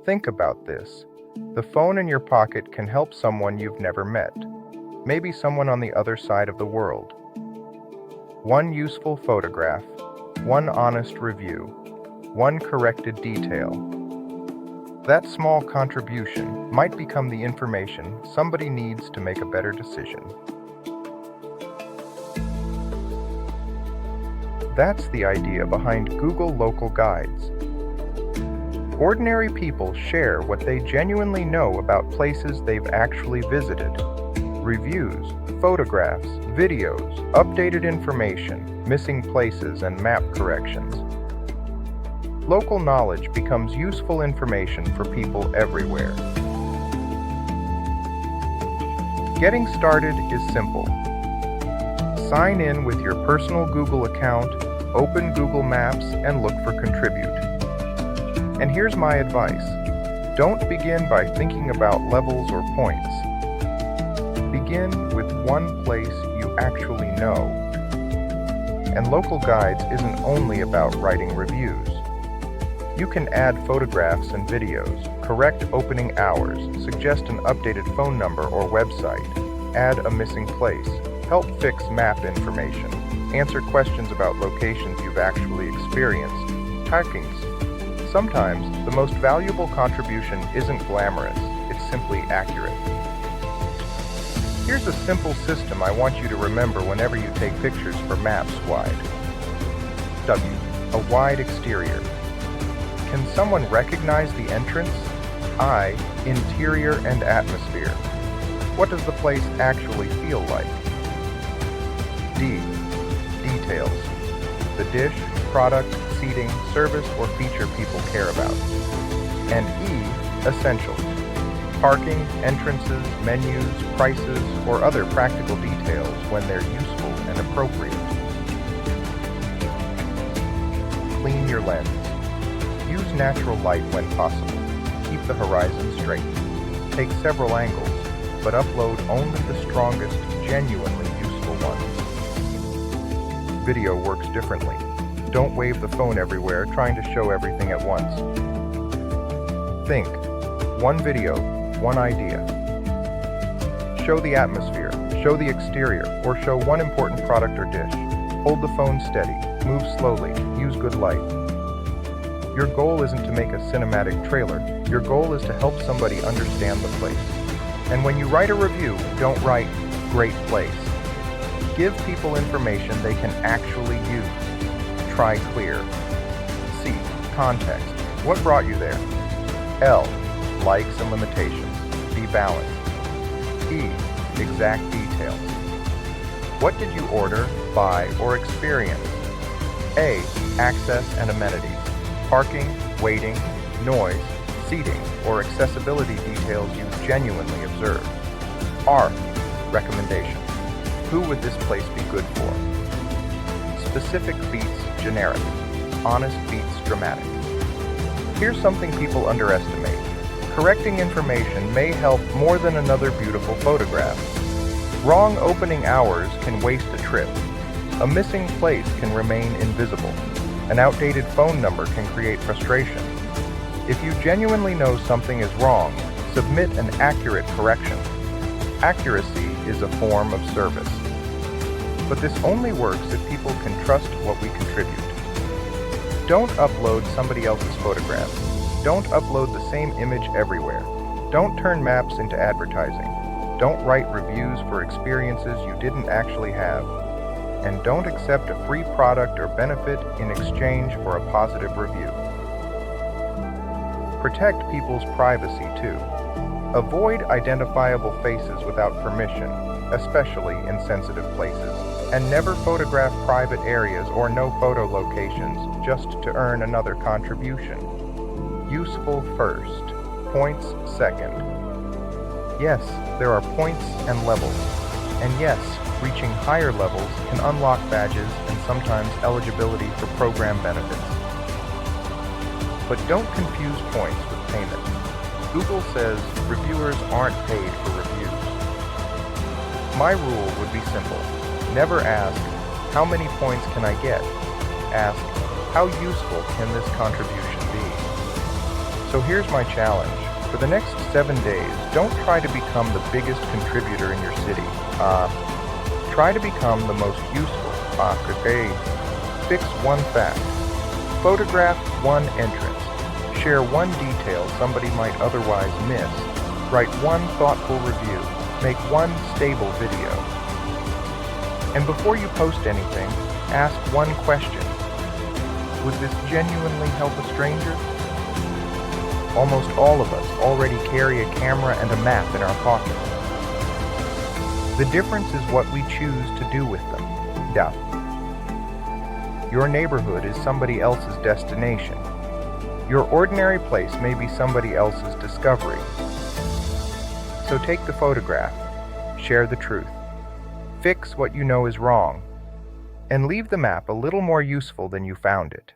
Think about this. The phone in your pocket can help someone you've never met, maybe someone on the other side of the world. One useful photograph, one honest review, one corrected detail. That small contribution might become the information somebody needs to make a better decision. That's the idea behind Google Local Guides. Ordinary people share what they genuinely know about places they've actually visited. Reviews, photographs, videos, updated information, missing places, and map corrections. Local knowledge becomes useful information for people everywhere. Getting started is simple. Sign in with your personal Google account, open Google Maps, and look for Contribute. And here's my advice. Don't begin by thinking about levels or points. Begin with one place you actually know. And Local Guides isn't only about writing reviews. You can add photographs and videos, correct opening hours, suggest an updated phone number or website, add a missing place, help fix map information, answer questions about locations you've actually experienced, trackings. Sometimes, the most valuable contribution isn't glamorous, it's simply accurate. Here's a simple system I want you to remember whenever you take pictures for maps wide. W. A wide exterior. Can someone recognize the entrance? I. Interior and atmosphere. What does the place actually feel like? D. Details. The dish, product, seating, service, or feature people care about. And E. Essentials. Parking, entrances, menus, prices, or other practical details when they're useful and appropriate. Clean your lens. Use natural light when possible. Keep the horizon straight. Take several angles, but upload only the strongest, genuinely useful ones. Video works differently. Don't wave the phone everywhere trying to show everything at once. Think. One video, one idea. Show the atmosphere, show the exterior, or show one important product or dish. Hold the phone steady, move slowly, use good light. Your goal isn't to make a cinematic trailer. Your goal is to help somebody understand the place. And when you write a review, don't write, "Great place." Give people information they can actually use. Try clear. C. Context. What brought you there? L. Likes and limitations. Be balanced. E. Exact details. What did you order, buy, or experience? A. Access and amenities. Parking, waiting, noise, seating, or accessibility details you genuinely observe. R. Recommendations. Who would this place be good for? Specific beats generic. Honest beats dramatic. Here's something people underestimate. Correcting information may help more than another beautiful photograph. Wrong opening hours can waste a trip. A missing place can remain invisible. An outdated phone number can create frustration. If you genuinely know something is wrong, submit an accurate correction. Accuracy is a form of service. But this only works if people can trust what we contribute. Don't upload somebody else's photograph. Don't upload the same image everywhere. Don't turn maps into advertising. Don't write reviews for experiences you didn't actually have. And don't accept a free product or benefit in exchange for a positive review. Protect people's privacy too. Avoid identifiable faces without permission, especially in sensitive places, and never photograph private areas or no photo locations just to earn another contribution. Useful first, points second. Yes, there are points and levels. And yes, reaching higher levels can unlock badges and sometimes eligibility for program benefits. But don't confuse points with payment. Google says reviewers aren't paid for reviews. My rule would be simple. Never ask, how many points can I get? Ask, how useful can this contribution be? So here's my challenge. For the next 7 days, don't try to become the biggest contributor in your city. Try to become the most useful. Okay. Fix one fact. Photograph one entrance. Share one detail somebody might otherwise miss. Write one thoughtful review. Make one stable video. And before you post anything, ask one question. Would this genuinely help a stranger? Almost all of us already carry a camera and a map in our pocket. The difference is what we choose to do with them. Yeah. Your neighborhood is somebody else's destination. Your ordinary place may be somebody else's discovery. So take the photograph, share the truth, fix what you know is wrong, and leave the map a little more useful than you found it.